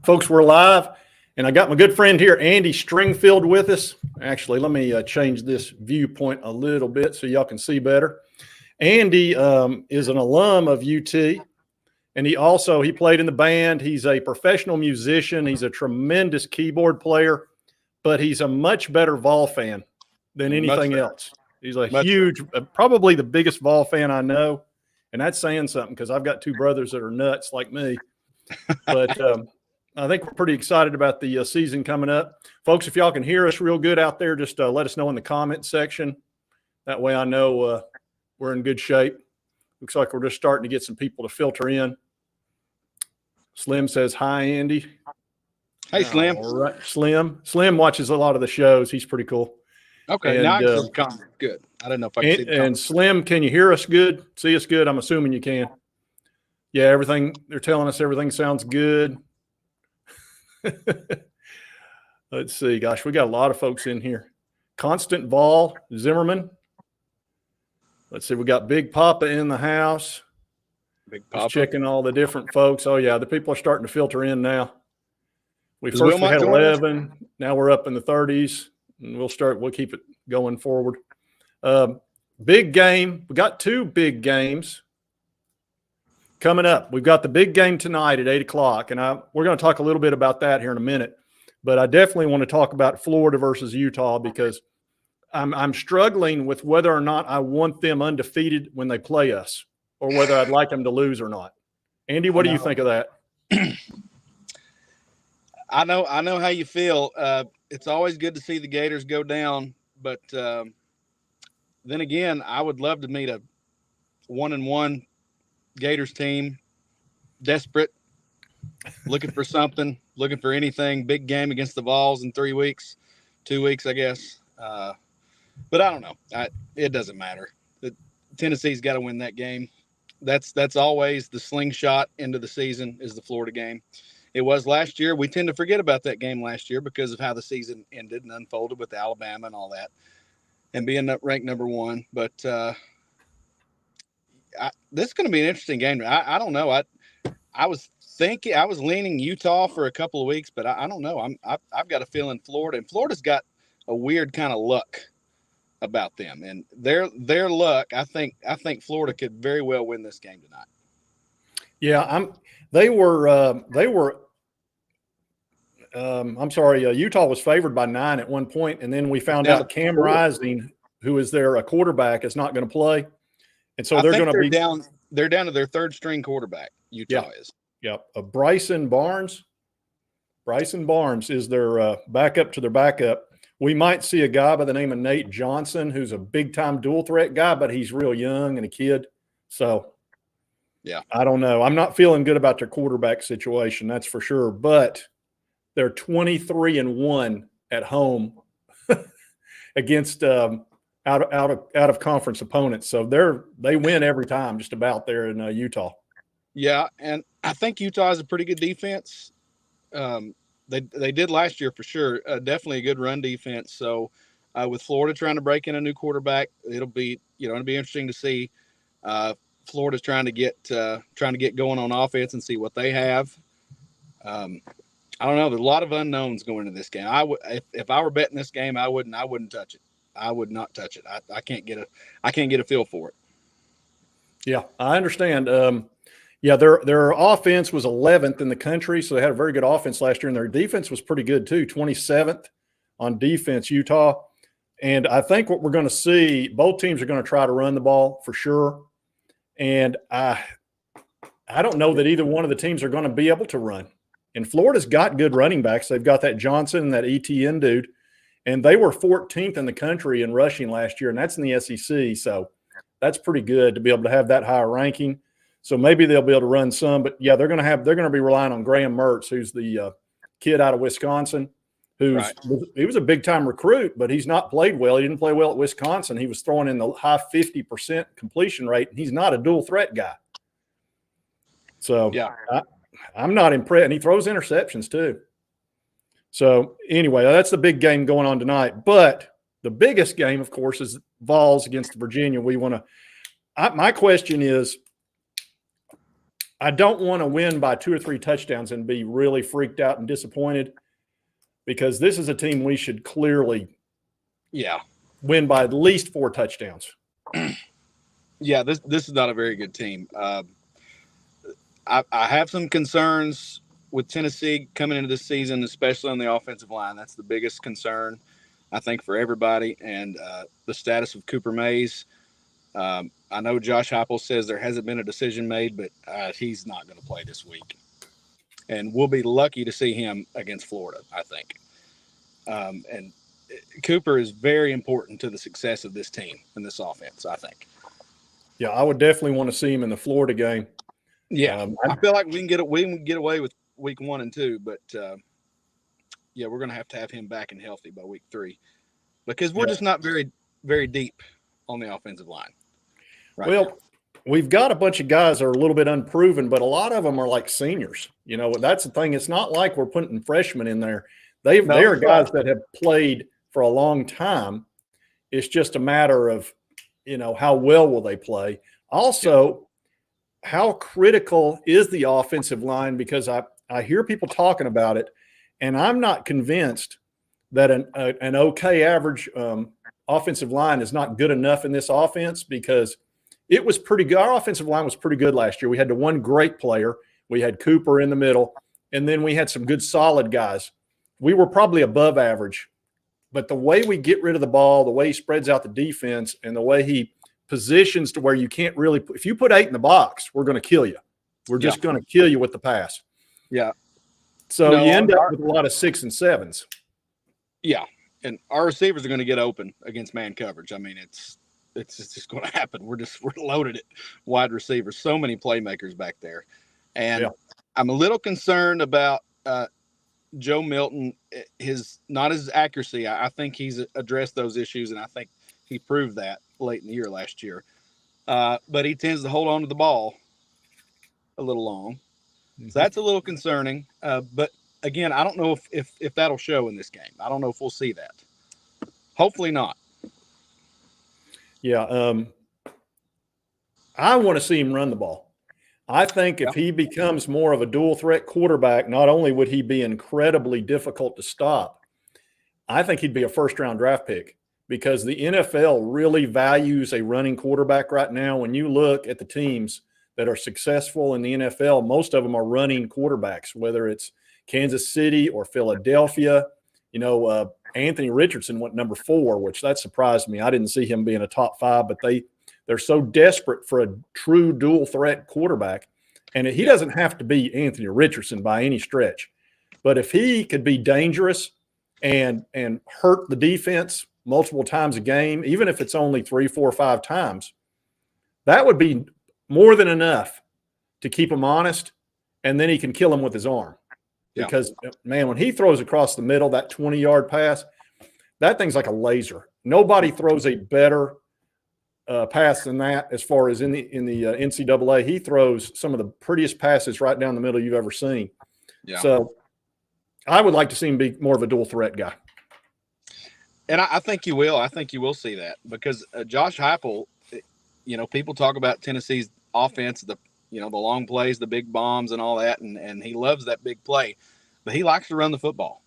Folks, we're live, and I got my good friend here, Andy Stringfield, with us. Actually, let me change this viewpoint a little bit so y'all can see better. Andy is an alum of UT, and he played in the band. He's a professional musician. He's a tremendous keyboard player, but he's a much better Vol fan than anything else. He's a huge, probably the biggest Vol fan I know, and that's saying something because I've got two brothers that are nuts like me. But I think we're pretty excited about the season coming up. Folks, if y'all can hear us real good out there, just let us know in the comment section. That way I know we're in good shape. Looks like we're just starting to get some people to filter in. Slim says, hi, Andy. Hey, Slim. All right. Slim watches a lot of the shows. He's pretty cool. Okay, and, now I can see comment. Good. I don't know if I can see the comment. And Slim, can you hear us good? See us good? I'm assuming you can. Yeah, everything, they're telling us everything sounds good. Let's see. Gosh, we got a lot of folks in here. Constant Vol Zimmerman. Let's see. We got Big Papa in the house. Big Papa. Just checking all the different folks. Oh, yeah. The people are starting to filter in now. We had 11. Now we're up in the 30s. And we'll keep it going forward. Big game. We got two big games coming up. We've got the big game tonight at 8 o'clock, and we're going to talk a little bit about that here in a minute. But I definitely want to talk about Florida versus Utah because I'm struggling with whether or not I want them undefeated when they play us or whether I'd like them to lose or not. Andy, what do you think of that? I know how you feel. It's always good to see the Gators go down, but then again, I would love to meet a 1-1 Gators team, desperate, looking for something, looking for anything. Big game against the Vols in 2 weeks, I guess. But I don't know. It doesn't matter. Tennessee's got to win that game. That's always the slingshot into the season is the Florida game. It was last year. We tend to forget about that game last year because of how the season ended and unfolded with Alabama and all that, and being ranked number 1. But this is going to be an interesting game. I don't know. I was leaning Utah for a couple of weeks, but I don't know. I've got a feeling Florida, and Florida's got a weird kind of luck about them, and their luck. I think Florida could very well win this game tonight. Yeah, I'm sorry. Utah was favored by 9 at one point, and then we found out Cam Rising, who is their quarterback, is not going to play. And so they're going to be down. They're down to their third string quarterback. Utah is. Yeah. Bryson Barnes. Bryson Barnes is their backup to their backup. We might see a guy by the name of Nate Johnson, who's a big time dual threat guy, but he's real young and a kid. So, yeah, I don't know. I'm not feeling good about their quarterback situation. That's for sure. But they're 23-1 at home against out of conference opponents. So they win every time just about there in Utah. Yeah, and I think Utah has a pretty good defense. They did last year for sure. Definitely a good run defense. So with Florida trying to break in a new quarterback, it'll be interesting to see. Florida's trying to get going on offense and see what they have. I don't know. There's a lot of unknowns going into this game. If I were betting this game, I wouldn't touch it. I would not touch it. I can't get a feel for it. Yeah, I understand. Their offense was 11th in the country, so they had a very good offense last year, and their defense was pretty good too, 27th on defense, Utah. And I think what we're going to see, both teams are going to try to run the ball for sure. And I don't know that either one of the teams are going to be able to run. And Florida's got good running backs. They've got that Johnson and that ETN dude. And they were 14th in the country in rushing last year, and that's in the SEC. So that's pretty good to be able to have that higher ranking. So maybe they'll be able to run some. But, yeah, they're going to be relying on Graham Mertz, who's the kid out of Wisconsin, he was a big-time recruit, but he's not played well. He didn't play well at Wisconsin. He was throwing in the high 50% completion rate, and he's not a dual threat guy. So, yeah, I'm not impressed. And he throws interceptions too. So anyway, that's the big game going on tonight. But the biggest game, of course, is Vols against Virginia. My question is, I don't want to win by 2 or 3 touchdowns and be really freaked out and disappointed, because this is a team we should clearly win by at least 4 touchdowns. Yeah, this is not a very good team. I have some concerns with Tennessee coming into this season, especially on the offensive line. That's the biggest concern, I think, for everybody. And the status of Cooper Mays. I know Josh Heupel says there hasn't been a decision made, but he's not going to play this week. And we'll be lucky to see him against Florida, I think. And Cooper is very important to the success of this team and this offense, I think. Yeah, I would definitely want to see him in the Florida game. Yeah, I feel like we can get away with week 1 and 2, but yeah, we're going to have him back and healthy by week 3, because we're just not very, very deep on the offensive line. Well, we've got a bunch of guys that are a little bit unproven, but a lot of them are like seniors. You know, that's the thing. It's not like we're putting freshmen in there. They are guys that have played for a long time. It's just a matter of, you know, how well will they play. Also, how critical is the offensive line? Because I hear people talking about it, and I'm not convinced that an okay average offensive line is not good enough in this offense, because it was pretty good. Our offensive line was pretty good last year. We had the one great player. We had Cooper in the middle, and then we had some good solid guys. We were probably above average. But the way we get rid of the ball, the way he spreads out the defense, and the way he positions to where you can't really – if you put 8 in the box, we're going to kill you. We're just going to kill you with the pass. Yeah. So you end up with a lot of 6 and 7s. Yeah, and our receivers are going to get open against man coverage. I mean, it's just going to happen. We're loaded at wide receivers. So many playmakers back there. And I'm a little concerned about Joe Milton, his accuracy. I think he's addressed those issues, and I think he proved that late in the year last year. But he tends to hold on to the ball a little long. So that's a little concerning. But again, I don't know if that'll show in this game. I don't know if we'll see that. Hopefully not. Yeah. I want to see him run the ball. I think if he becomes more of a dual threat quarterback, not only would he be incredibly difficult to stop, I think he'd be a first-round draft pick, because the NFL really values a running quarterback right now. When you look at the teams that are successful in the NFL, most of them are running quarterbacks, whether it's Kansas City or Philadelphia. You know, Anthony Richardson went number 4, which that surprised me. I didn't see him being a top 5, but they're so desperate for a true dual threat quarterback. And he doesn't have to be Anthony Richardson by any stretch. But if he could be dangerous and hurt the defense multiple times a game, even if it's only 3, 4, 5 times, that would be more than enough to keep him honest. And then he can kill him with his arm. Because, man, when he throws across the middle, that 20-yard pass, that thing's like a laser. Nobody throws a better pass than that as far as in the NCAA. He throws some of the prettiest passes right down the middle you've ever seen. Yeah. So I would like to see him be more of a dual threat guy. And I think you will. I think you will see that, because Josh Heupel, you know, people talk about Tennessee's offense, the long plays, the big bombs and all that, and he loves that big play, but he likes to run the football.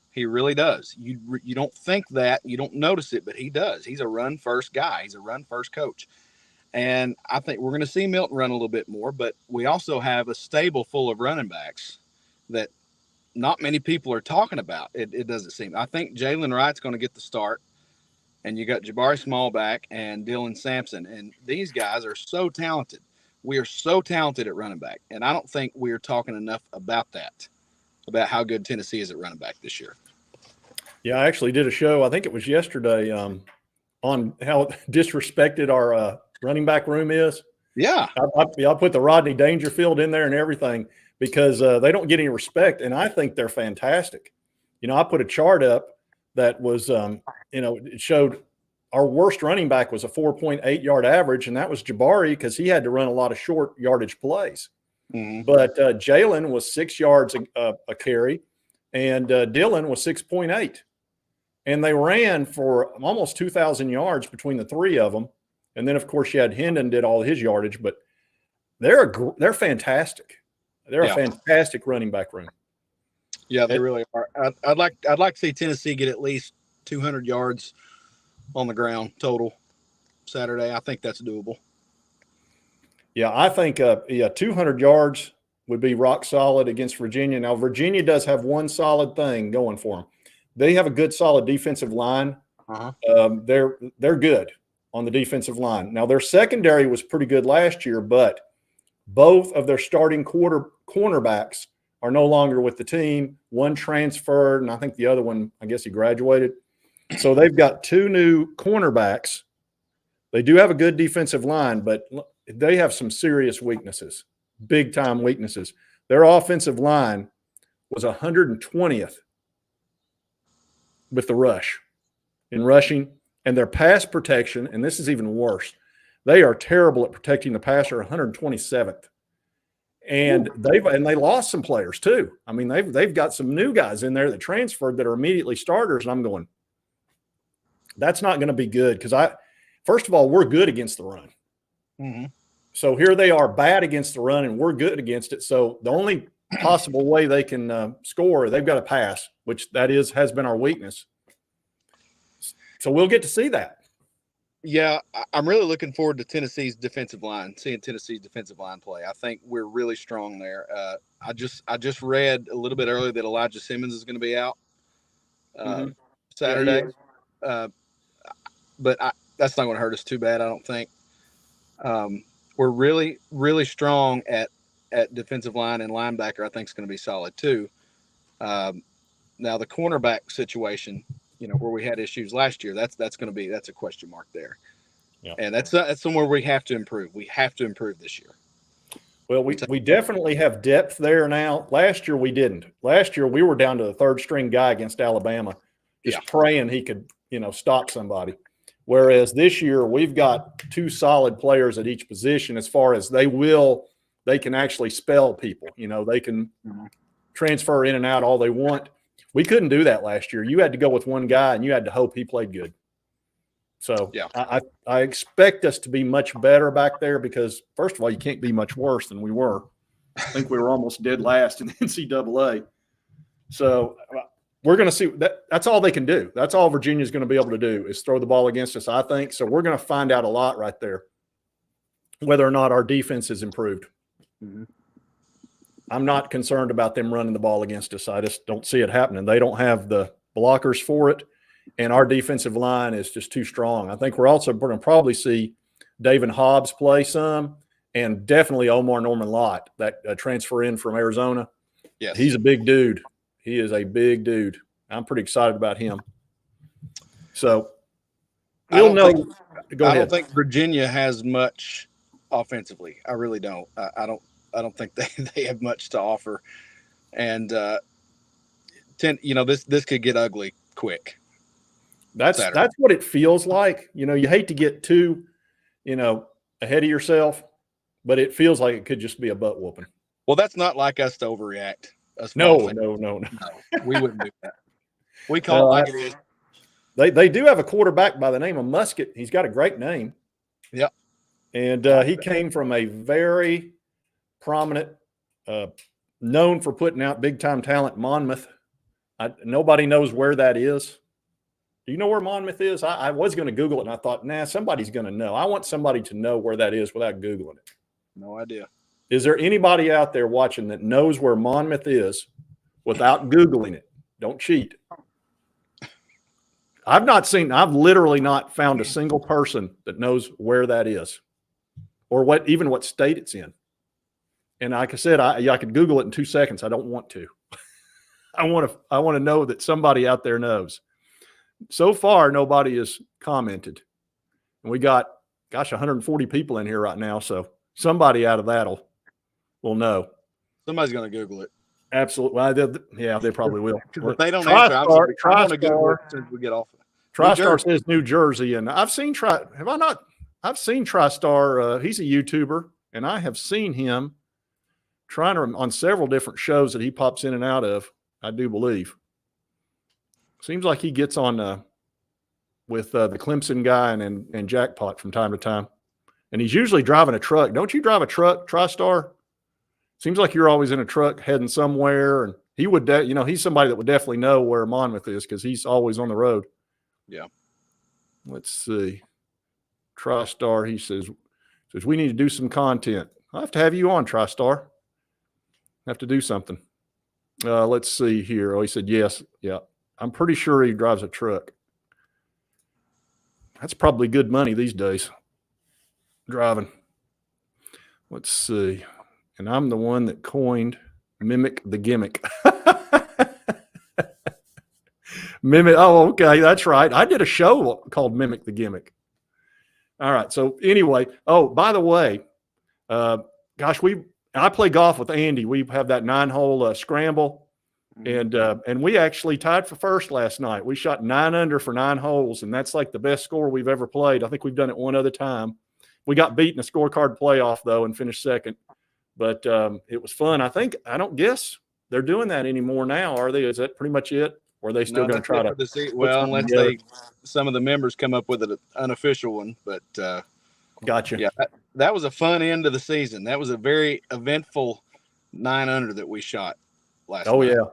He really does. You don't think that, you don't notice it, but he does. He's a run-first guy. He's a run-first coach. And I think we're going to see Milton run a little bit more, but we also have a stable full of running backs that not many people are talking about. It doesn't seem. I think Jalen Wright's going to get the start, and you got Jabari Smallback and Dylan Sampson, and these guys are so talented. We are so talented at running back, and I don't think we are talking enough about that, about how good Tennessee is at running back this year. Yeah, I actually did a show, I think it was yesterday, on how disrespected our running back room is. Yeah. I put the Rodney Dangerfield in there and everything, because they don't get any respect, and I think they're fantastic. You know, I put a chart up that was, it showed our worst running back was a 4.8-yard average, and that was Jabari, because he had to run a lot of short yardage plays. Mm-hmm. But Jalen was 6 yards a carry, and Dylan was 6.8. And they ran for almost 2,000 yards between the 3 of them. And then, of course, you had Hendon did all his yardage. But they're fantastic. They're Yeah. a fantastic running back room. Yeah, they really are. I'd like to see Tennessee get at least 200 yards on the ground total Saturday. I think that's doable. Yeah, I think 200 yards would be rock solid against Virginia. Now, Virginia does have one solid thing going for them. They have a good, solid defensive line. They're good on the defensive line. Now, their secondary was pretty good last year, but both of their starting cornerbacks are no longer with the team. One transferred, and I think the other one, I guess he graduated. So they've got two new cornerbacks. They do have a good defensive line, but they have some serious weaknesses, big-time weaknesses. Their offensive line was 120th with the rush in rushing, and their pass protection, and this is even worse, they are terrible at protecting the passer, 127th. And they lost some players too. I mean, they've got some new guys in there that transferred that are immediately starters, and I'm going, that's not going to be good because first of all, we're good against the run. Mm-hmm. So here they are bad against the run, and we're good against it. So the only possible way they can score, they've got to pass, which has been our weakness. So we'll get to see that. Yeah, I'm really looking forward to Tennessee's defensive line, seeing Tennessee's defensive line play. I think we're really strong there. I just read a little bit earlier that Elijah Simmons is going to be out Saturday. But that's not going to hurt us too bad, I don't think. We're really, really strong at defensive line, and linebacker I think is going to be solid too. Now the cornerback situation, where we had issues last year, that's a question mark there. Yeah. And that's somewhere we have to improve. We have to improve this year. Well, we definitely have depth there now. Last year we didn't. Last year we were down to the third string guy against Alabama, just praying he could, stop somebody. Whereas this year we've got two solid players at each position as far as they can actually spell people. They can transfer in and out all they want. We couldn't do that last year. You had to go with one guy and you had to hope he played good. So I expect us to be much better back there because, first of all, you can't be much worse than we were. I think we were almost dead last in the NCAA. So we're going to see that. That's all they can do. That's all Virginia's going to be able to do is throw the ball against us, I think. So we're going to find out a lot right there, whether or not our defense has improved. Mm-hmm. I'm not concerned about them running the ball against us. I just don't see it happening. They don't have the blockers for it, and our defensive line is just too strong. I think we're also going to probably see David Hobbs play some, and definitely Omar Norman Lott, that transfer in from Arizona. Yes. He's a big dude. He is a big dude. I'm pretty excited about him. So we'll know. Go ahead. I don't think Virginia has much offensively. I really don't. I don't think they have much to offer. And this could get ugly quick. That's what it feels like. You hate to get too, ahead of yourself, but it feels like it could just be a butt whooping. Well, that's not like us to overreact. No. We wouldn't do that. We call it like it is. They do have a quarterback by the name of Musket. He's got a great name. Yep. And he came from a very prominent, known for putting out big-time talent, Monmouth. Nobody knows where that is. Do you know where Monmouth is? I was going to Google it, and I thought, somebody's going to know. I want somebody to know where that is without Googling it. No idea. Is there anybody out there watching that knows where Monmouth is without Googling it? Don't cheat. I've literally not found a single person that knows where that is or even what state it's in. And like I said, I could Google it in 2 seconds. I don't want to. I want to know that somebody out there knows. So far, nobody has commented. And we got, 140 people in here right now. So somebody out of that will know. Somebody's going to Google it. Absolutely. Well, they probably will. If they don't answer, I'm going to Google it as soon as we get off. TriStar says New Jersey, and I've seen I've seen TriStar. He's a YouTuber, and I have seen him on several different shows that he pops in and out of. I do believe. Seems like he gets on with the Clemson guy and Jackpot from time to time. and he's usually driving a truck. Don't you drive a truck, TriStar? Seems like you're always in a truck heading somewhere, and he would, he's somebody that would definitely know where Monmouth is because he's always on the road. Yeah. Let's see. TriStar, he says we need to do some content. I'll have to have you on, TriStar. Have to do something. Let's see here. Oh, he said yes. Yeah. I'm pretty sure he drives a truck. That's probably good money these days, driving. Let's see. And I'm the one that coined mimic the gimmick. Mimic. Oh, okay. That's right. I did a show called Mimic the Gimmick. All right. So anyway, oh, by the way, gosh, I play golf with Andy. We have that 9-hole scramble, and we actually tied for first last night. We shot 9 under for 9 holes, and that's like the best score we've ever played. I think we've done it one other time. We got beat in a scorecard playoff though and finished second, but it was fun. I don't guess they're doing that anymore now, are they? Is that pretty much it? Or are they still going to try to? Well, unless some of the members come up with an unofficial one, but gotcha. Yeah, that was a fun end of the season. That was a very eventful 9 under that we shot last night. Oh yeah.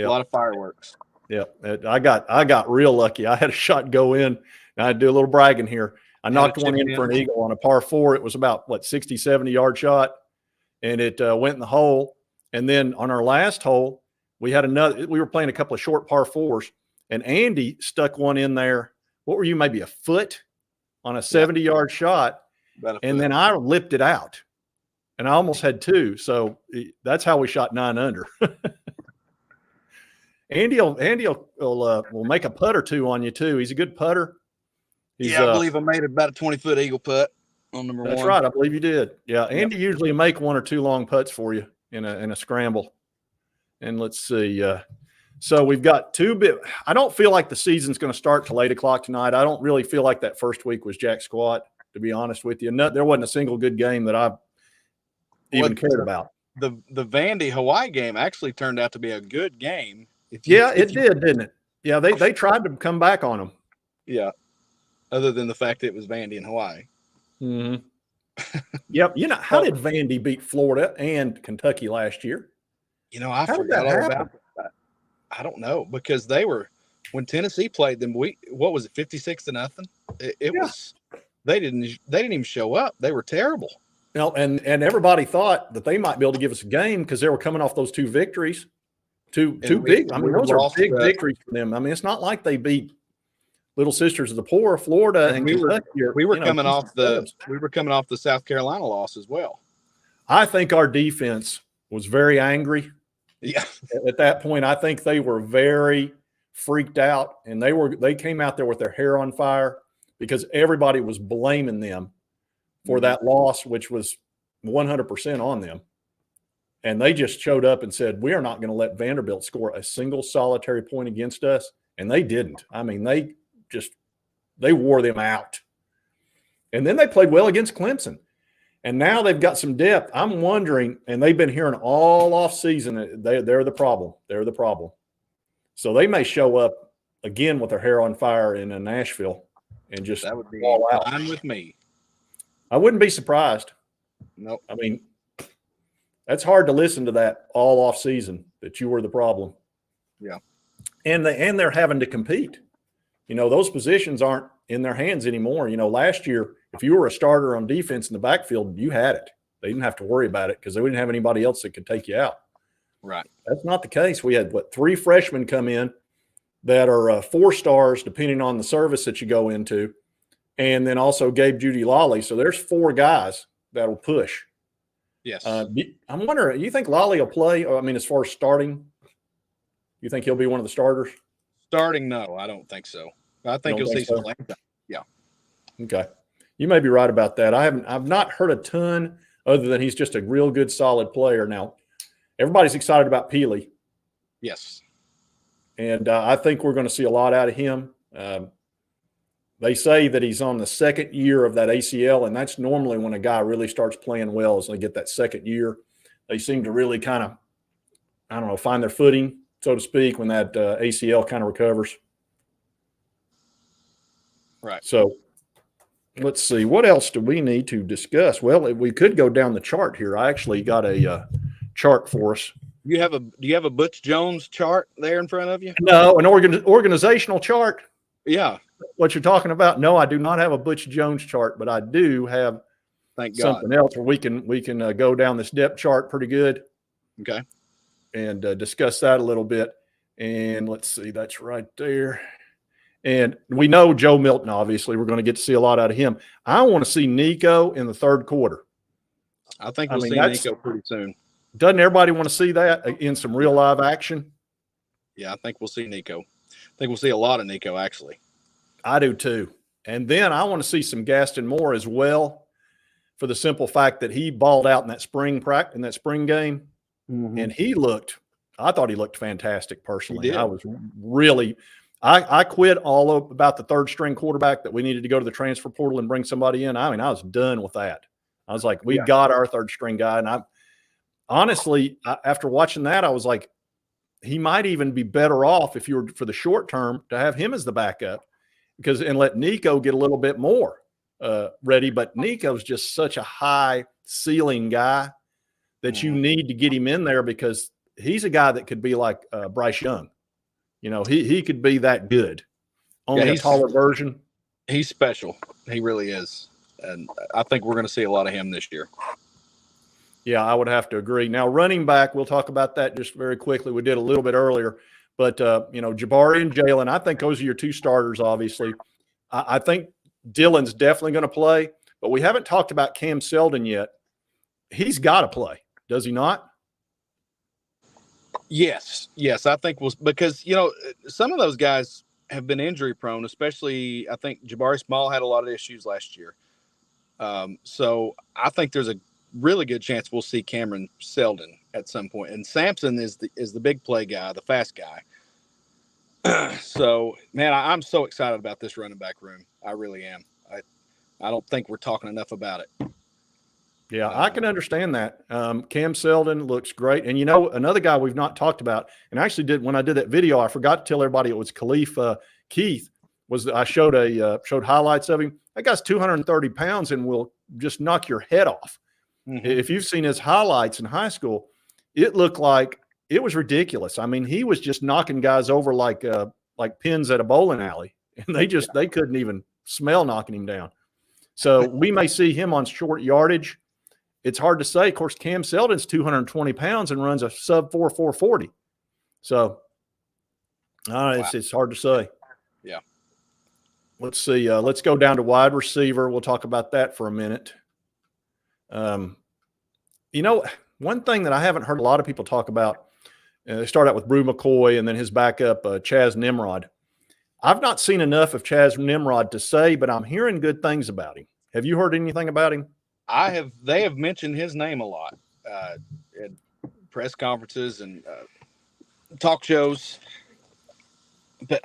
A lot of fireworks. Yeah, I got real lucky. I had a shot go in, and I do a little bragging here. I knocked one in for an eagle on a par 4. It was about 60, 70-yard shot, and it went in the hole. And then on our last hole, we had another. We were playing a couple of short par 4s, and Andy stuck one in there. What were you, maybe a foot on a 70-yard shot? And then I lipped it out, and I almost had 2. So that's how we shot 9 under. Andy will make a putt or 2 on you too. He's a good putter. I believe I made about a 20-foot eagle putt on number 1. That's right. I believe you did. Yeah, Andy usually make 1 or 2 long putts for you in a scramble. And let's see. So we've got 2 bit. I don't feel like the season's going to start till 8 o'clock tonight. I don't really feel like that first week was jack squat, to be honest with you. There wasn't a single good game that I even cared about. The Vandy Hawaii game actually turned out to be a good game. It did, didn't it? Yeah, they tried to come back on them. Yeah. Other than the fact that it was Vandy and Hawaii. Mm-hmm. Yep. How did Vandy beat Florida and Kentucky last year? I forgot all about that. I don't know, because when Tennessee played them, what was it, 56-0? It was. They didn't even show up. They were terrible. And everybody thought that they might be able to give us a game because they were coming off those 2 victories. Two big. I mean, those are big victories for them. I mean, it's not like they beat Little Sisters of the Poor, Florida, and Kentucky. We were coming off the South Carolina loss as well. I think our defense was very angry. Yeah. At that point, I think they were very freaked out, and they came out there with their hair on fire because everybody was blaming them for that loss, which was 100% on them. And they just showed up and said, we are not going to let Vanderbilt score a single solitary point against us. And they didn't. I mean, they wore them out. And then they played well against Clemson. And now they've got some depth. I'm wondering, and they've been hearing all off season, they're the problem. They're the problem. So they may show up again with their hair on fire in Nashville and just that would be fall out. fine with me. I wouldn't be surprised. Nope. I mean, that's hard to listen to that all off season that you were the problem. Yeah. And they're having to compete. Those positions aren't in their hands anymore. Last year, if you were a starter on defense in the backfield, you had it. They didn't have to worry about it because they wouldn't have anybody else that could take you out. Right. That's not the case. We had 3 freshmen come in that are 4 stars, depending on the service that you go into. And then also Gabe Judy Lolly. So there's 4 guys that'll push. Yes. I'm wondering, you think Lolly will play? I mean, as far as starting, you think he'll be one of the starters? Starting? No, I don't think so. I think you'll see some playing time. Yeah. Okay. You may be right about that. I've not heard a ton other than he's just a real good, solid player. Now, everybody's excited about Peely. Yes. And I think we're going to see a lot out of him. They say that he's on the 2nd year of that ACL, and that's normally when a guy really starts playing well is they get that 2nd year. They seem to really kind of, find their footing, so to speak, when that ACL kind of recovers. Right. So Let's see. What else do we need to discuss? Well, we could go down the chart here. I actually got a chart for us. Do you have a Butch Jones chart there in front of you? No, an organizational chart. Yeah. What you're talking about? No, I do not have a Butch Jones chart, but I do have Thank something God. else where we can go down this depth chart pretty good. Okay. And discuss that a little bit. And let's see, that's right there. And we know Joe Milton, obviously. We're going to get to see a lot out of him. I want to see Nico in the third quarter. I think we'll see Nico pretty soon. Doesn't everybody want to see that in some real live action? Yeah, I think we'll see Nico. I think we'll see a lot of Nico, actually. I do too. And then I want to see some Gaston Moore as well, for the simple fact that he balled out in that spring game. Mm-hmm. And I thought he looked fantastic personally. He did. I was really, I quit all about the third string quarterback that we needed to go to the transfer portal and bring somebody in. I mean, I was done with that. I was like, we got our third string guy. And I honestly, after watching that, I was like, he might even be better off if you were for the short term to have him as the backup and let Nico get a little bit more ready. But Nico's just such a high ceiling guy that you need to get him in there, because he's a guy that could be like Bryce Young. You know, he could be that good, only a taller version. He's special. He really is. And I think we're going to see a lot of him this year. Yeah, I would have to agree. Now, running back, we'll talk about that just very quickly. We did a little bit earlier. But, Jabari and Jalen, I think those are your two starters, obviously. I think Dylan's definitely going to play. But we haven't talked about Cam Seldon yet. He's got to play. Does he not? Yes. I think because, some of those guys have been injury prone, especially I think Jabari Small had a lot of issues last year. So I think there's a really good chance we'll see Cameron Seldon at some point. And Sampson is the big play guy, the fast guy. So, man, I'm so excited about this running back room. I really am. I don't think we're talking enough about it. Yeah, I can understand that. Cam Seldon looks great. And, another guy we've not talked about, and I actually when I did that video, I forgot to tell everybody it was Khalif Keith. I showed highlights of him. That guy's 230 pounds and will just knock your head off. Mm-hmm. If you've seen his highlights in high school, it looked like it was ridiculous. I mean, he was just knocking guys over like pins at a bowling alley, and they couldn't even smell knocking him down. So we may see him on short yardage. It's hard to say. Of course, Cam Seldon's 220 pounds and runs a sub 4.40. So it's hard to say. Yeah. Let's see. Let's go down to wide receiver. We'll talk about that for a minute. One thing that I haven't heard a lot of people talk about, they start out with Brew McCoy and then his backup, Chaz Nimrod. I've not seen enough of Chaz Nimrod to say, but I'm hearing good things about him. Have you heard anything about him? They have mentioned his name a lot at press conferences and talk shows. But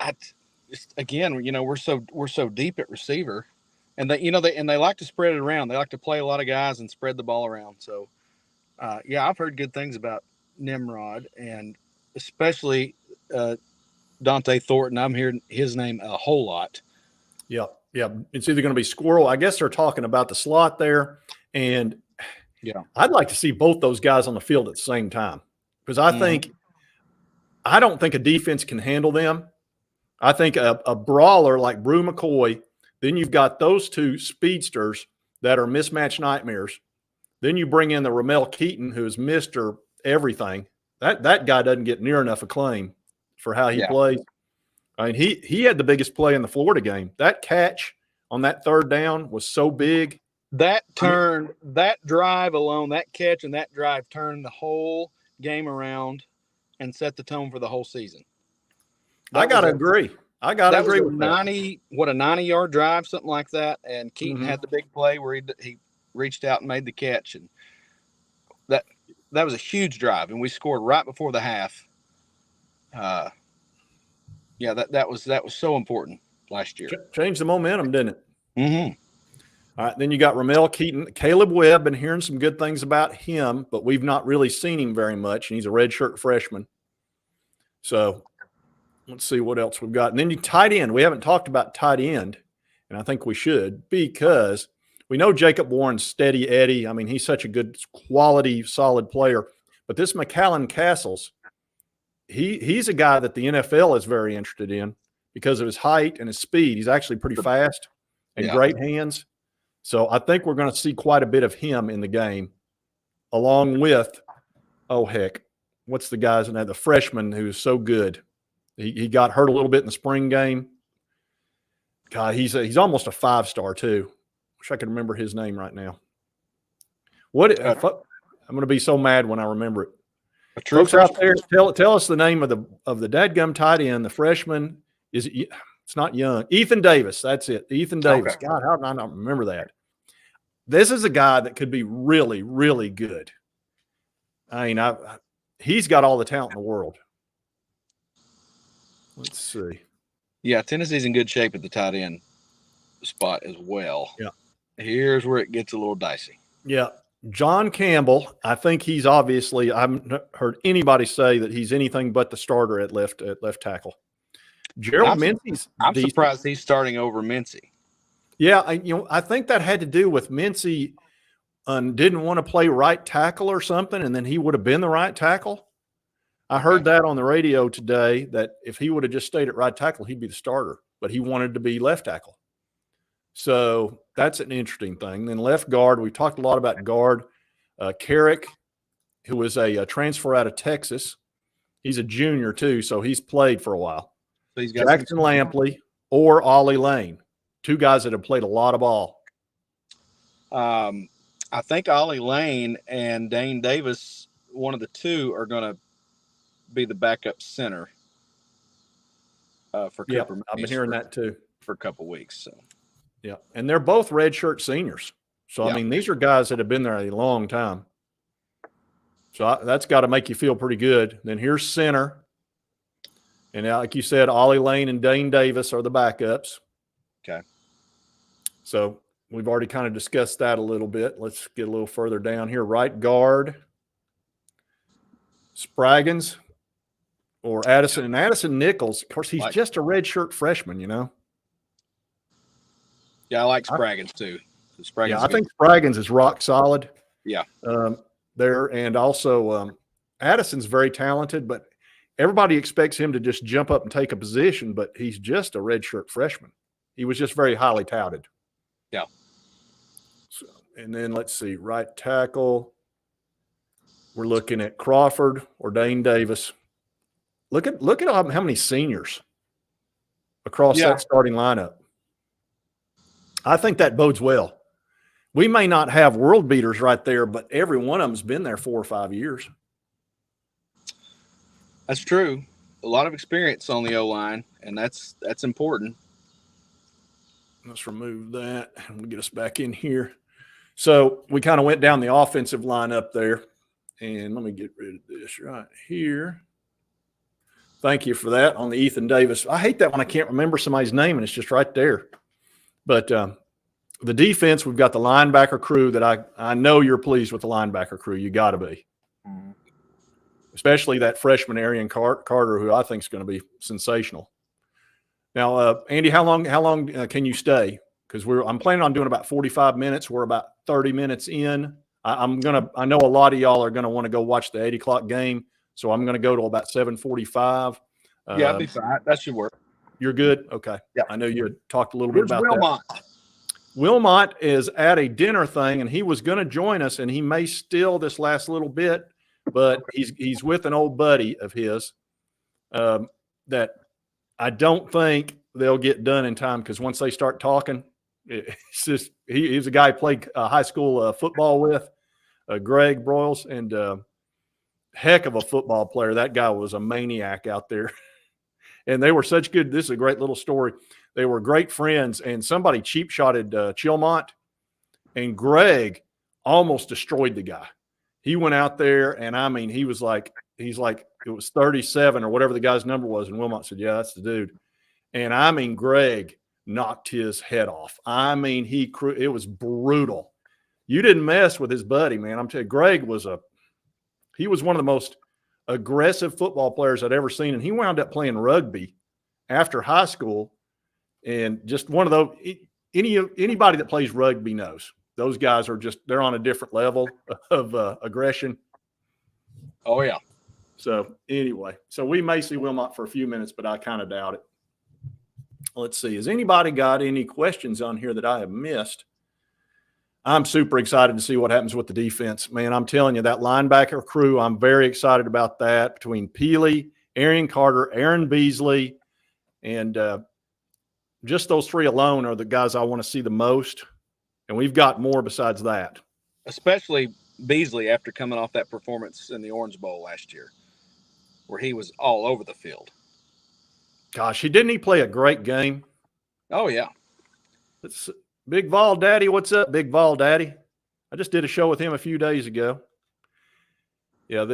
we're so deep at receiver, and they like to spread it around. They like to play a lot of guys and spread the ball around. So, I've heard good things about Nimrod, and especially Dante Thornton. I'm hearing his name a whole lot. Yeah. It's either going to be Squirrel. I guess they're talking about the slot there. And I'd like to see both those guys on the field at the same time, because I don't think a defense can handle them. I think a brawler like Brew McCoy, then you've got those two speedsters that are mismatch nightmares. Then you bring in the Ramel Keaton, who is Mr. Everything. That guy doesn't get near enough acclaim for how he plays. I mean, he had the biggest play in the Florida game. That catch on that third down was so big. That drive alone, that catch and that drive turned the whole game around and set the tone for the whole season. I got to agree. I got to agree with that. A 90-yard drive, something like that. And Keaton had the big play where he reached out and made the catch. And that was a huge drive. And we scored right before the half. That was so important last year. Changed the momentum, didn't it? Mm-hmm. All right, then you got Ramel Keaton. Caleb Webb, been hearing some good things about him, but we've not really seen him very much, and he's a redshirt freshman. So let's see what else we've got. And then you tight end. We haven't talked about tight end. and I think we should, because we know Jacob Warren's steady Eddie. I mean, he's such a good quality, solid player. But this McCallan Castles, he's a guy that the NFL is very interested in because of his height and his speed. He's actually pretty fast and great hands. So I think we're going to see quite a bit of him in the game, along with, what's the guy's name? The freshman who's so good. He got hurt a little bit in the spring game. God, he's almost a 5-star too. Wish I could remember his name right now. I'm going to be so mad when I remember it. Folks out there, tell us the name of the dadgum tight end. The freshman it's not Young. Ethan Davis. That's it. Ethan Davis. Okay. God, how did I not remember that? This is a guy that could be really, really good. I mean, he's got all the talent in the world. Let's see. Yeah, Tennessee's in good shape at the tight end spot as well. Yeah. Here's where it gets a little dicey. Yeah. John Campbell, I think he's obviously, I haven't heard anybody say that he's anything but the starter at left tackle. Gerald Mincey's I'm surprised he's starting over Mincey. Yeah, I think that had to do with Mincey didn't want to play right tackle or something, and then he would have been the right tackle. I heard that on the radio today, that if he would have just stayed at right tackle, he'd be the starter, but he wanted to be left tackle. So that's an interesting thing. Then left guard, we talked a lot about guard. Carrick, who was a transfer out of Texas. He's a junior too, so he's played for a while. So he's got Jackson Lampley or Ollie Lane, two guys that have played a lot of ball. I think Ollie Lane and Dane Davis, one of the two, are going to be the backup center for Cooper. I've been hearing that too for a couple weeks. So. Yeah, and they're both redshirt seniors. So, I mean, these are guys that have been there a long time. So that's got to make you feel pretty good. Then here's center. And now, like you said, Ollie Lane and Dane Davis are the backups. Okay. So we've already kind of discussed that a little bit. Let's get a little further down here. Right guard, Spraggins or Addison. And Addison Nichols, of course, he's just a redshirt freshman, you know. Yeah, I like Spraggins too. I think Spraggins is rock solid. Yeah. There, and also Addison's very talented, but everybody expects him to just jump up and take a position, but he's just a redshirt freshman. He was just very highly touted. Yeah. So, and then let's see, right tackle. We're looking at Crawford or Dane Davis. Look at how many seniors across that starting lineup. I think that bodes well. We may not have world beaters right there, but every one of them's been there 4 or 5 years. That's true. A lot of experience on the O-line, and that's important. Let's remove that and we'll get us back in here. So we kind of went down the offensive line up there, and let me get rid of this right here. Thank you for that on the Ethan Davis. I hate that when I can't remember somebody's name and it's just right there. But the defense, we've got the linebacker crew that I know you're pleased with the linebacker crew. You got to be. Mm-hmm. Especially that freshman Arian Carter, who I think is going to be sensational. Now, Andy, how long can you stay? Because I'm planning on doing about 45 minutes. We're about 30 minutes in. I know a lot of y'all are going to want to go watch the 8 o'clock game, so I'm going to go to about 7:45. Yeah, I'll be fine. That should work. You're good? Okay. Yeah. I know you had talked a little bit about Wilmot? that. Wilmot is at a dinner thing, and he was going to join us, and he may still this last little bit, but he's with an old buddy of his that I don't think they'll get done in time, because once they start talking, it's just he's a guy I played high school football with, Greg Broyles, and heck of a football player. That guy was a maniac out there. And they were such good. This is a great little story. They were great friends, and somebody cheap shotted Chilmont, and Greg almost destroyed the guy. He went out there, and I mean, he's like, it was 37 or whatever the guy's number was. And Wilmot said, yeah, that's the dude. And I mean, Greg knocked his head off. I mean, it was brutal. You didn't mess with his buddy, man. I'm telling you, Greg he was one of the most aggressive football players I'd ever seen. And he wound up playing rugby after high school. And just one of those, anybody that plays rugby knows those guys are they're on a different level of aggression. Oh yeah. So anyway, so we may see Wilmot for a few minutes, but I kind of doubt it. Let's see. Has anybody got any questions on here that I have missed? I'm super excited to see what happens with the defense. Man, I'm telling you, that linebacker crew, I'm very excited about that, between Peely, Arian Carter, Aaron Beasley, and just those three alone are the guys I want to see the most. And we've got more besides that. Especially Beasley after coming off that performance in the Orange Bowl last year, where he was all over the field. Gosh, didn't he play a great game? Oh, yeah. It's Big Vol Daddy. What's up, Big Vol Daddy? I just did a show with him a few days ago. Yeah,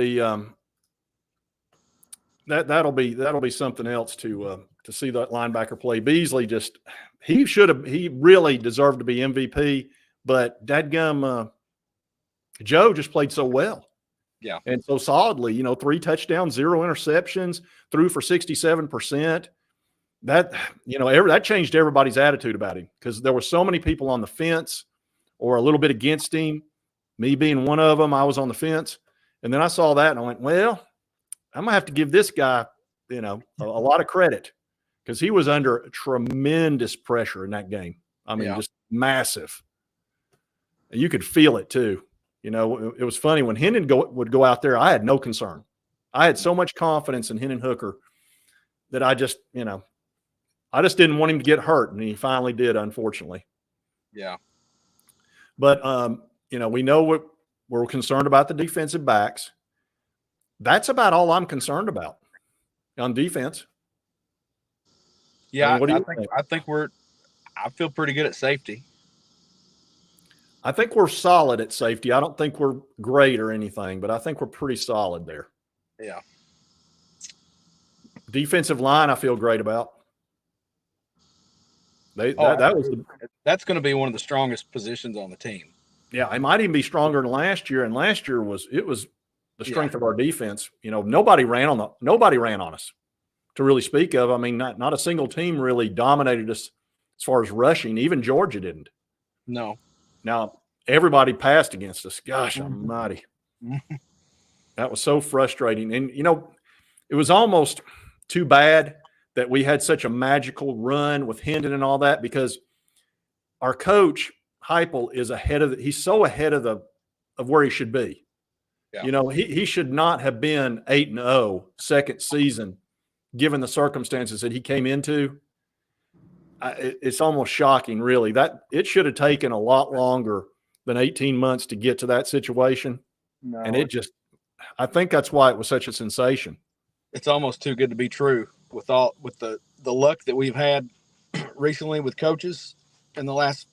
that'll be something else to see that linebacker play. Beasley he really deserved to be MVP, but dadgum Joe just played so well. Yeah. And so solidly, 3 touchdowns, 0 interceptions, threw for 67%. That changed everybody's attitude about him, because there were so many people on the fence or a little bit against him. Me being one of them, I was on the fence. And then I saw that and I went, well, I'm going to have to give this guy, a lot of credit, because he was under tremendous pressure in that game. I mean, just massive. And you could feel it too. It was funny when Hendon would go out there. I had no concern. I had so much confidence in Hendon Hooker that I just didn't want him to get hurt, and he finally did, unfortunately. Yeah. But we know we're concerned about the defensive backs. That's about all I'm concerned about on defense. Yeah, what do you think? I feel pretty good at safety. I think we're solid at safety. I don't think we're great or anything, but I think we're pretty solid there. Yeah. Defensive line, I feel great about. That's going to be one of the strongest positions on the team. Yeah, it might even be stronger than last year. And last year was the strength of our defense. Nobody ran on us to really speak of. I mean, not a single team really dominated us as far as rushing. Even Georgia didn't. No. Now, everybody passed against us. Gosh almighty. That was so frustrating. And, it was almost too bad that we had such a magical run with Hendon and all that, because our coach, Heupel, is he's so ahead of where he should be. Yeah. He should not have been 8-0 second season, given the circumstances that he came into. It's almost shocking, really. That it should have taken a lot longer than 18 months to get to that situation. No. And I think that's why it was such a sensation. It's almost too good to be true with the luck that we've had recently with coaches in the last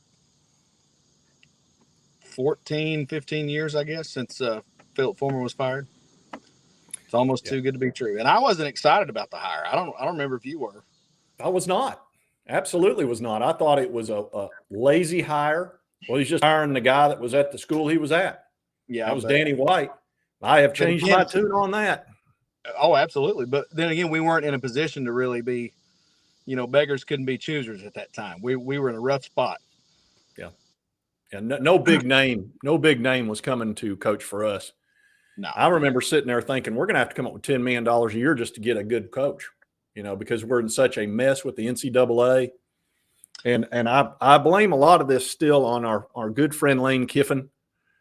14, 15 years, I guess, since Philip Fulmer was fired. It's almost too good to be true. And I wasn't excited about the hire. I don't remember if you were. I was not. Absolutely was not. I thought it was a lazy hire. Well, he's just hiring the guy that was at the school he was at. Yeah. That was Danny White. I have changed my tune on that. Oh, absolutely. But then again, we weren't in a position to really be, beggars couldn't be choosers at that time. We were in a rough spot. Yeah. And no big name was coming to coach for us. No. I remember sitting there thinking, we're going to have to come up with $10 million a year just to get a good coach, because we're in such a mess with the NCAA. And I blame a lot of this still on our good friend Lane Kiffin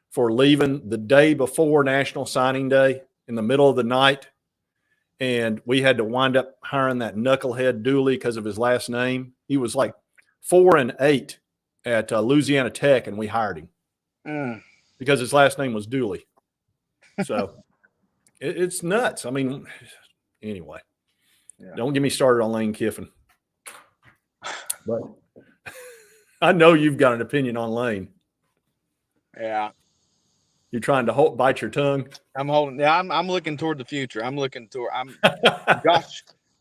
for leaving the day before National Signing Day in the middle of the night. And we had to wind up hiring that knucklehead Dooley because of his last name. He was like 4-8 at Louisiana Tech, and we hired him because his last name was Dooley. So it's nuts. I mean, anyway, Don't get me started on Lane Kiffin. But I know you've got an opinion on Lane. Yeah. You're trying to bite your tongue. I'm looking toward the future.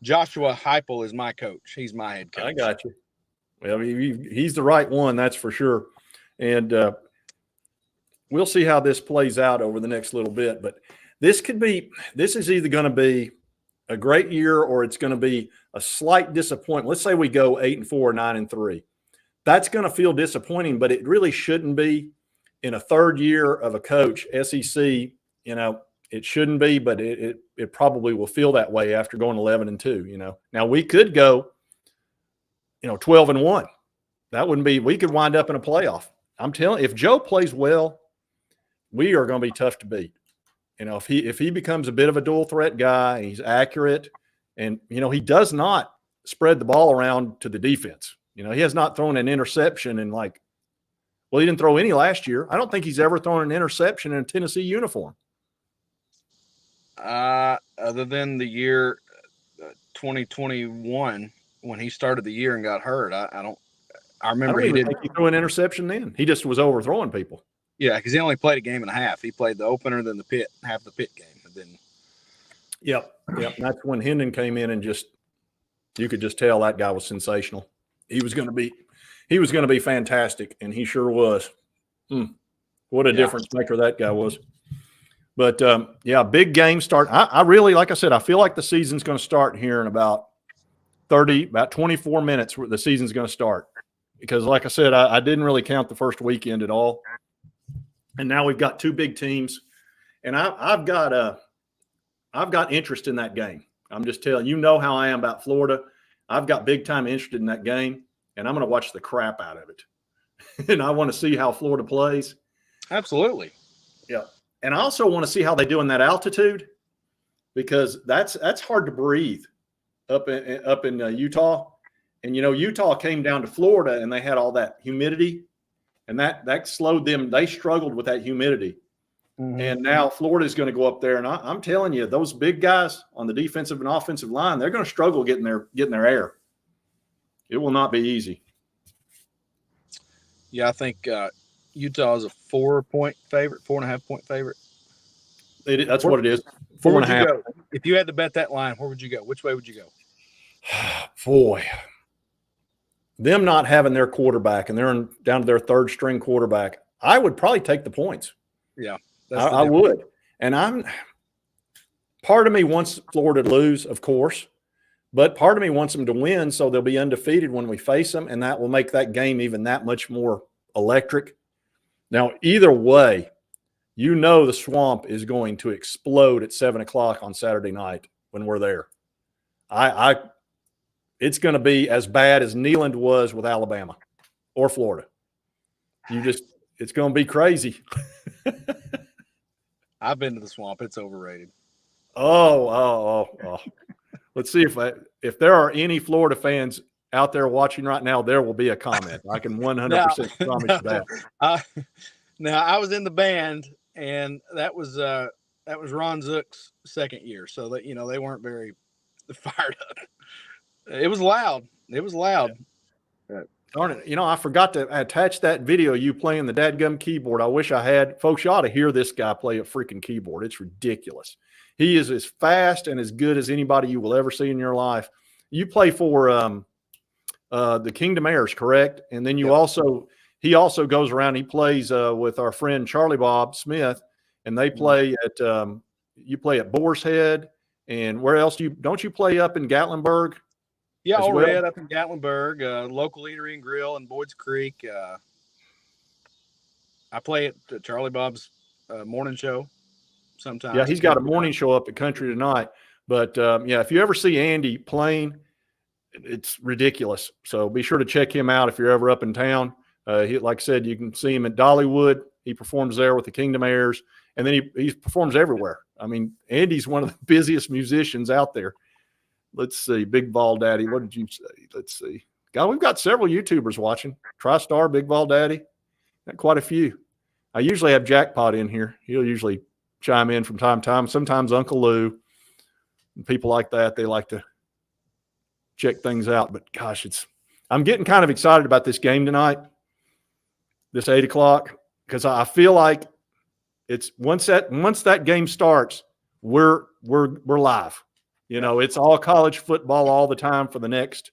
Joshua Heupel is my coach. He's my head coach. I got you. Well, he's the right one, that's for sure. And we'll see how this plays out over the next little bit. But this is either going to be a great year or it's going to be a slight disappointment. Let's say we go 8-4, 9-3. that's going to feel disappointing, but it really shouldn't be in a third year of a coach, SEC. It shouldn't be, but it probably will feel that way after going 11-2. Now we could go, 12-1. That wouldn't be. We could wind up in a playoff. I'm telling you, if Joe plays well, we are going to be tough to beat. If he becomes a bit of a dual threat guy, he's accurate, and he does not spread the ball around to the defense. He has not thrown an interception in he didn't throw any last year. I don't think he's ever thrown an interception in a Tennessee uniform. Other than the year 2021 when he started the year and got hurt, I remember he didn't. He threw an interception then. He just was overthrowing people. Yeah, because he only played a game and a half. He played the opener, then the pit, half the pit game, and then. Yep. That's when Hendon came in and you could just tell that guy was sensational. He was going to be fantastic, and he sure was. What a difference maker that guy was. But big game start. I really, like I said, I feel like the season's going to start here in about 24 minutes. Where the season's going to start, because like I said, I didn't really count the first weekend at all. And now we've got two big teams, and I've got interest in that game. I'm just telling you, how I am about Florida. I've got big time interest in that game, and I'm going to watch the crap out of it. And I want to see how Florida plays. Absolutely. Yeah, and I also want to see how they do in that altitude, because that's hard to breathe up in Utah. And Utah came down to Florida, and they had all that humidity. And that slowed them. They struggled with that humidity. Mm-hmm. And now Florida is going to go up there. And I'm telling you, those big guys on the defensive and offensive line, they're going to struggle getting their air. It will not be easy. Yeah, I think Utah is a 4-point favorite, 4.5-point favorite. That's what it is. 4.5. If you had to bet that line, where would you go? Which way would you go? Boy. Them not having their quarterback, and they're down to their third string quarterback, I would probably take the points. Yeah, I would. And part of me wants Florida to lose, of course, but part of me wants them to win so they'll be undefeated when we face them, and that will make that game even that much more electric. Now, either way, the swamp is going to explode at 7 o'clock on Saturday night when we're there. It's going to be as bad as Neyland was with Alabama or Florida. It's going to be crazy. I've been to the swamp. It's overrated. Oh. Let's see if there are any Florida fans out there watching right now, there will be a comment. I can 100% promise you that. Now, I was in the band, and that was Ron Zook's second year, so that they weren't very fired up. It was loud. Yeah. Darn it. I forgot to attach that video of you playing the dadgum keyboard. I wish I had. Folks, you ought to hear this guy play a freaking keyboard. It's ridiculous. He is as fast and as good as anybody you will ever see in your life. You play for the Kingdom Heirs, correct? And then he also goes around. He plays with our friend Charlie Bob Smith, and they play at you play at Boar's Head. And where else don't you play up in Gatlinburg? Yeah, all red up in Gatlinburg, local eatery and grill in Boyd's Creek. I play at Charlie Bob's morning show sometimes. Yeah, he's got a morning show up at Country Tonight. But, if you ever see Andy playing, it's ridiculous. So be sure to check him out if you're ever up in town. Like I said, you can see him at Dollywood. He performs there with the Kingdom Heirs. And then he performs everywhere. I mean, Andy's one of the busiest musicians out there. Let's see. Big Vol Daddy. What did you say? Let's see. God, we've got several YouTubers watching. TriStar, Big Vol Daddy. Got quite a few. I usually have Jackpot in here. He'll usually chime in from time to time. Sometimes Uncle Lou. And people like that, they like to check things out. But gosh, I'm getting kind of excited about this game tonight, this 8 o'clock, because I feel like it's once that game starts, we're live. It's all college football all the time for the next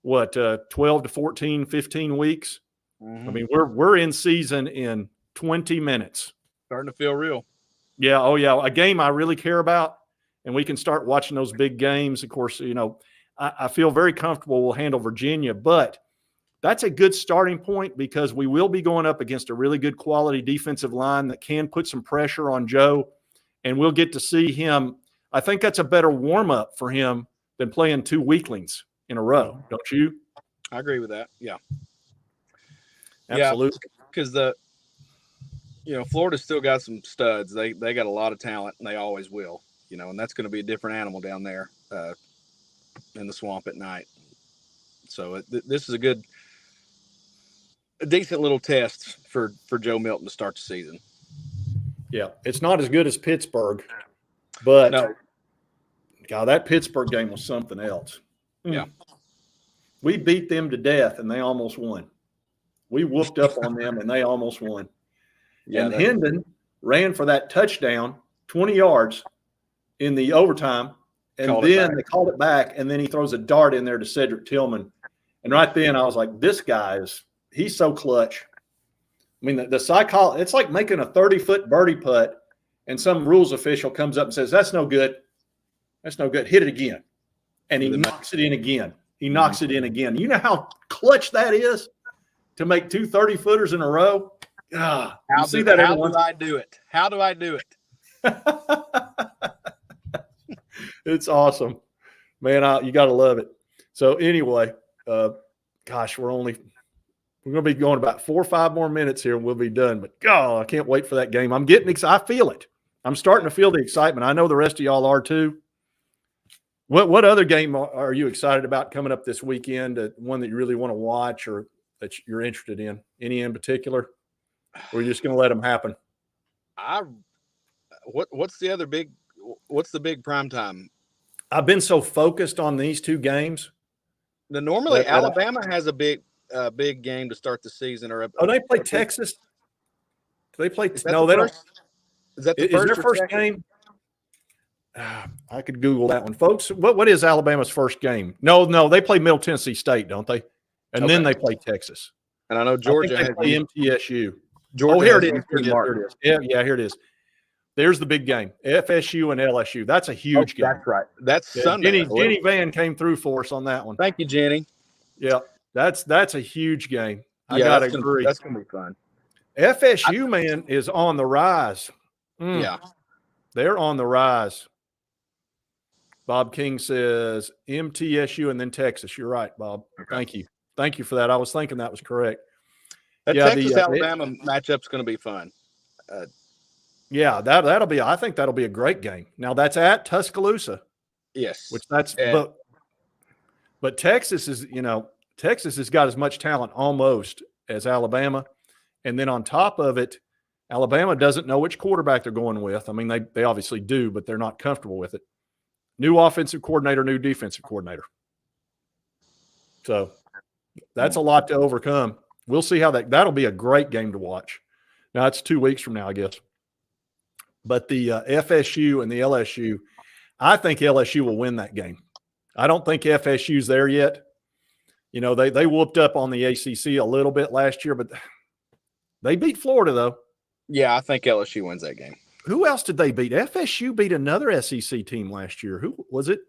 12 to 14, 15 weeks. Mm-hmm. I mean, we're in season in 20 minutes. Starting to feel real. Yeah. Oh yeah. A game I really care about, and we can start watching those big games. Of course, I feel very comfortable we'll handle Virginia, but that's a good starting point because we will be going up against a really good quality defensive line that can put some pressure on Joe, and we'll get to see him. I think that's a better warm-up for him than playing 2 weaklings in a row, don't you? I agree with that. Yeah. Absolutely. Because Florida's still got some studs. They got a lot of talent, and they always will. And that's going to be a different animal down there in the swamp at night. So this is a decent little test for Joe Milton to start the season. Yeah, it's not as good as Pittsburgh, but no. God, that Pittsburgh game was something else. Yeah. We beat them to death, and they almost won. We whooped up on them, and they almost won. Yeah, and Hendon ran for that touchdown, 20 yards in the overtime, and then they called it back, and then he throws a dart in there to Cedric Tillman. And right then I was like, this guy he's so clutch. I mean, the psychology, it's like making a 30-foot birdie putt, and some rules official comes up and says, that's no good. That's no good. Hit it again. And he knocks it in again. He knocks it in again. You know how clutch that is to make 2 30-footers in a row? How do I do it? How do I do it? It's awesome. Man, you got to love it. So anyway, gosh, we're going to be going about 4 or 5 more minutes here and we'll be done. But God, I can't wait for that game. I'm getting excited. I feel it. I'm starting to feel the excitement. I know the rest of y'all are too. What other game are you excited about coming up this weekend? One that you really want to watch or that you're interested in? Any in particular? Or are you just going to let them happen? What's the big prime time? I've been so focused on these 2 games. Normally Alabama has a big game to start the season. They play Texas. Do they play? No, they don't. Is that their first game? I could Google that one, folks. What is Alabama's first game? No, they play Middle Tennessee State, don't they? And then they play Texas. And I know Georgia they play MTSU. Georgia here it is. Here it is. Yeah, here it is. There's the big game. FSU and LSU. That's a huge game. That's right. That's Sunday. Jenny Van came through for us on that one. Thank you, Jenny. Yeah, that's a huge game. I gotta agree. That's gonna be fun. FSU, man, is on the rise. Yeah. They're on the rise. Bob King says MTSU and then Texas. You're right, Bob. Okay. Thank you. Thank you for that. I was thinking that was correct. Texas-Alabama matchup's going to be fun. That'll be. I think that'll be a great game. Now that's at Tuscaloosa. Yes. But Texas is, Texas has got as much talent almost as Alabama, and then on top of it, Alabama doesn't know which quarterback they're going with. I mean, they obviously do, but they're not comfortable with it. New offensive coordinator, new defensive coordinator. So that's a lot to overcome. We'll see how that'll be a great game to watch. Now it's 2 weeks from now, I guess. But the FSU and the LSU, I think LSU will win that game. I don't think FSU's there yet. They whooped up on the ACC a little bit last year, but they beat Florida though. Yeah, I think LSU wins that game. Who else did they beat? FSU beat another SEC team last year. Who was it?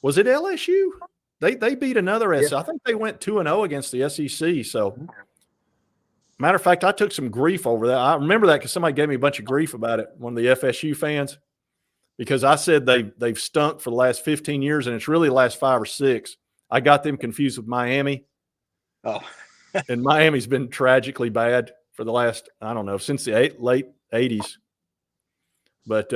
Was it LSU? They beat another SEC. I think they went 2-0 against the SEC. So, matter of fact, I took some grief over that. I remember that because somebody gave me a bunch of grief about it, one of the FSU fans, because I said they've stunk for the last 15 years, and it's really the last 5 or 6. I got them confused with Miami. Oh. And Miami's been tragically bad for the last, I don't know, since the late 80s. But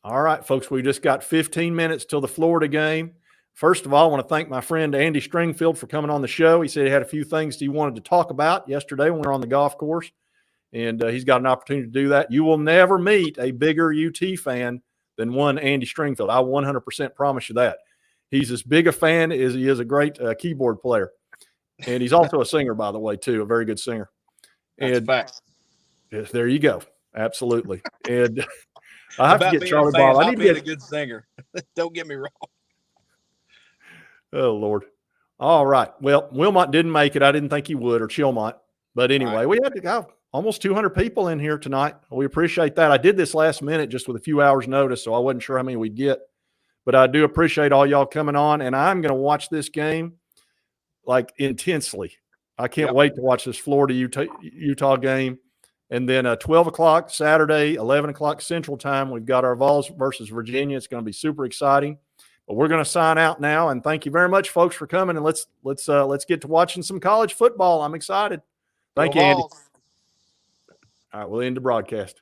all right, folks, we just got 15 minutes till the Florida game. First of all, I want to thank my friend Andy Stringfield for coming on the show. He said he had a few things he wanted to talk about yesterday when we were on the golf course, and he's got an opportunity to do that. You will never meet a bigger UT fan than one Andy Stringfield. I 100% promise you that. He's as big a fan as he is a great keyboard player. And he's also a singer, by the way, too, a very good singer. That's a fact. Yes, there you go. Absolutely. And I have to get Charlie Bob. I need to get a good singer. Don't get me wrong. Oh, Lord. All right. Well, Wilmot didn't make it. I didn't think he would, or Chilmont. But anyway, we had to go almost 200 people in here tonight. We appreciate that. I did this last minute just with a few hours notice, so I wasn't sure how many we'd get. But I do appreciate all y'all coming on, and I'm going to watch this game like intensely. I can't Yep. wait to watch this Florida Utah game. And then 12 o'clock Saturday, 11 o'clock Central Time, we've got our Vols versus Virginia. It's going to be super exciting. But we're going to sign out now. And thank you very much, folks, for coming. And let's get to watching some college football. I'm excited. Thank you, Andy. Vols. All right, we'll end the broadcast.